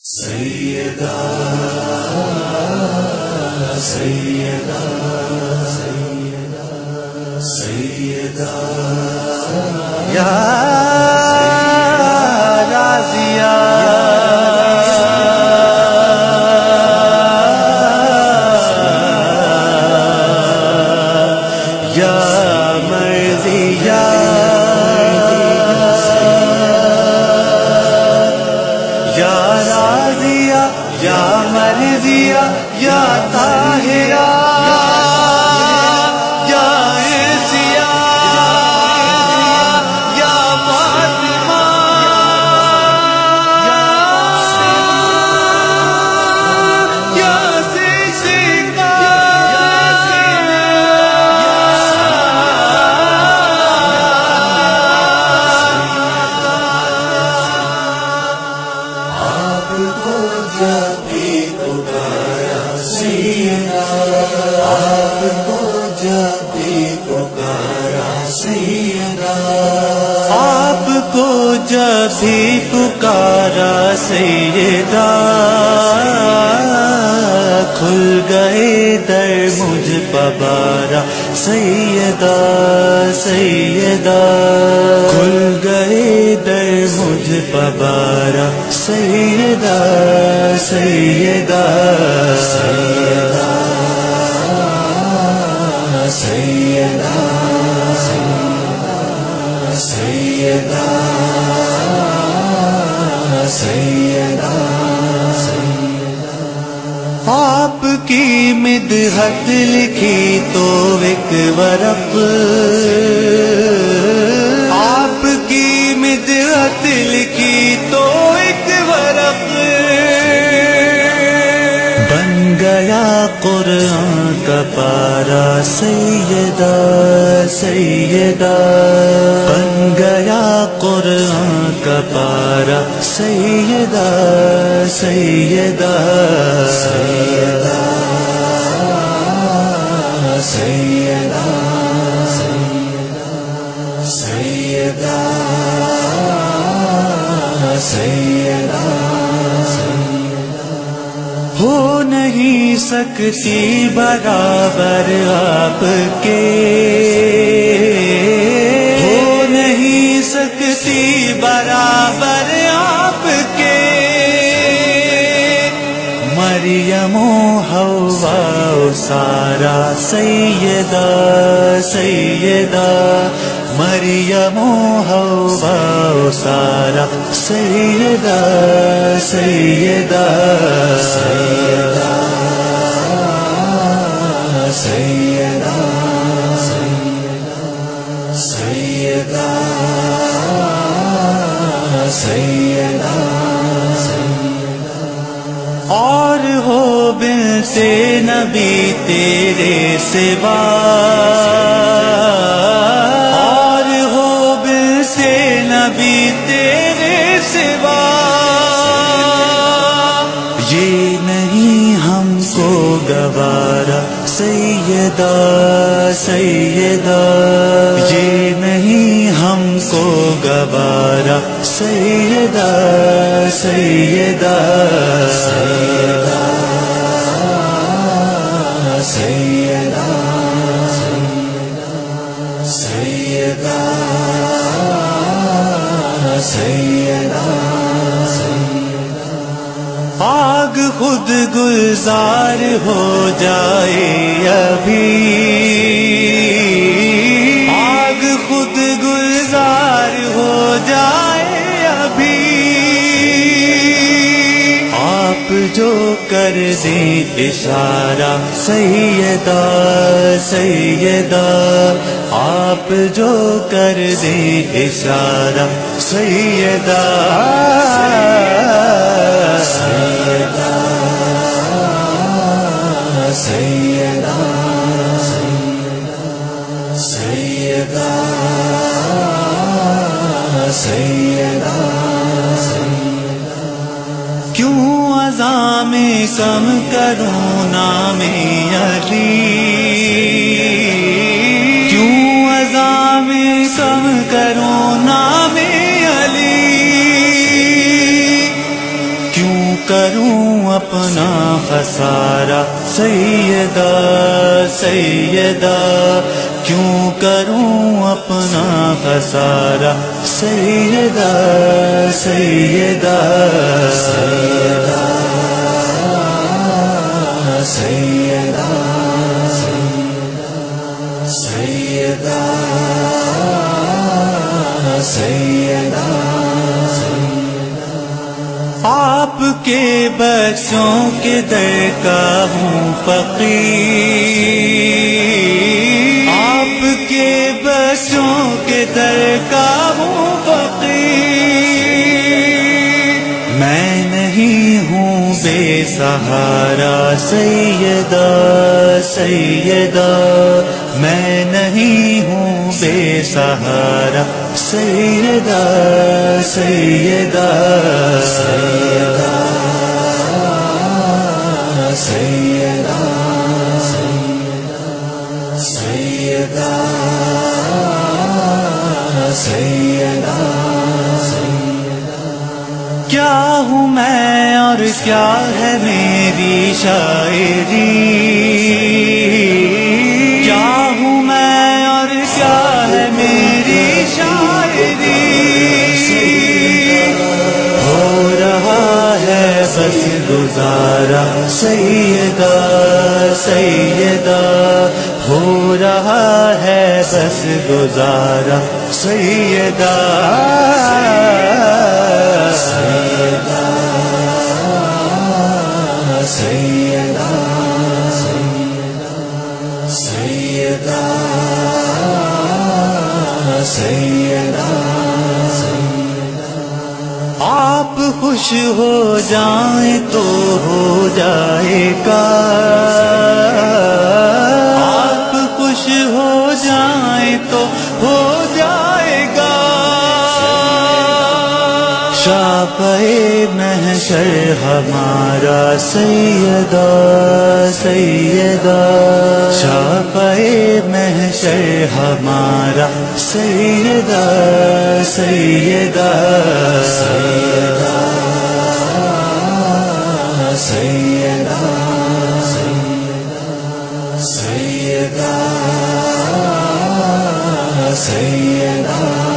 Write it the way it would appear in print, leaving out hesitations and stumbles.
سیدہ سیدہ سیدہ سیدہ یا راضیہ یا مرضیہ یا راضیہ یا مرضیہ یا طاہرہ یا عیسیہ یا فاطمہ یا صدیقہ جب بھی پکارا سیدہ آپ کو جب بھی پکارا سیدہ آپ کو جب بھی پکارا سیدہ کھل گئے در مجھ پبارا سیدہ سیدہ کھل گئے در مجھ پبارا سیدہ سیدہ سیدہ سیدہ سیدہ سیدہ آپ کی مدحت لکھی تو ایک ورق آپ کی مدحت لکھی تو ایک ورق بن گیا قرآن کا پارا سیدہ سیدہ بن گیا قرآن کا پارا سیدہ سیدہ سیدہ سیدہ سیدہ سیدہ ہو نہیں سکتی برابر آپ کے ہو نہیں سکتی برابر آپ کے مریم و حوا و سارا سیدہ سیدہ مریم و حوا و سارا سیدہ سیدہ سیدہ سیدہ سیدہ سیدہ اور ہو بن سے نبی تیرے سوا اور ہو بن سے نبی تیرے سوا یہ نہیں ہم کو گوارا سیدہ سیدہ یہ نہیں ہم کو گوارا سیدہ سیدہ سیدہ سیدہ سیدہ سیدہ آگ خود گلزار ہو جائے ابھی آگ خود گلزار ہو جائے ابھی آپ جو کر دیں اشارہ سیدہ سیدہ آپ جو کر دیں اشارہ سیدہ سیدہ سیدہ سیدہ سیدہ کیوں عزا میں کم کروں نام علی کیوں عزا میں کم کروں نام علی کروں اپنا خسارہ سیدہ سیدہ، کیوں کروں اپنا خسارہ سیدہ سیدہ سیدہ سیدہ سیدہ سیدہ۔ آپ کے بچوں کے در کا ہوں فقیر، آپ کے بچوں کے در کا ہوں فقیر، میں نہیں ہوں بے سہارا سیدہ سیدہ، میں نہیں ہوں بے سہارا سیدہ سیدہ سیدہ سیدہ سیدہ سیدہ۔ کیا ہوں میں اور کیا ہے میری شاعری، کیا ہوں میں اور کیا ہے میری شاعری، ہو رہا ہے بس گزارا سیدہ سیدہ، ہو رہا ہے بس گزارا سیدہ سیدہ سیدہ سیدہ سیدہ۔ آپ خوش ہو جائیں تو ہو جائے گا، آپ خوش ہو جائیں تو ہو جائے گا، شافعِ محشر ہمارا سیدہ سیدہ، شافعِ محشر ہمارا سیدہ سیدہ سیدہ سیدہ سیدہ سیدہ۔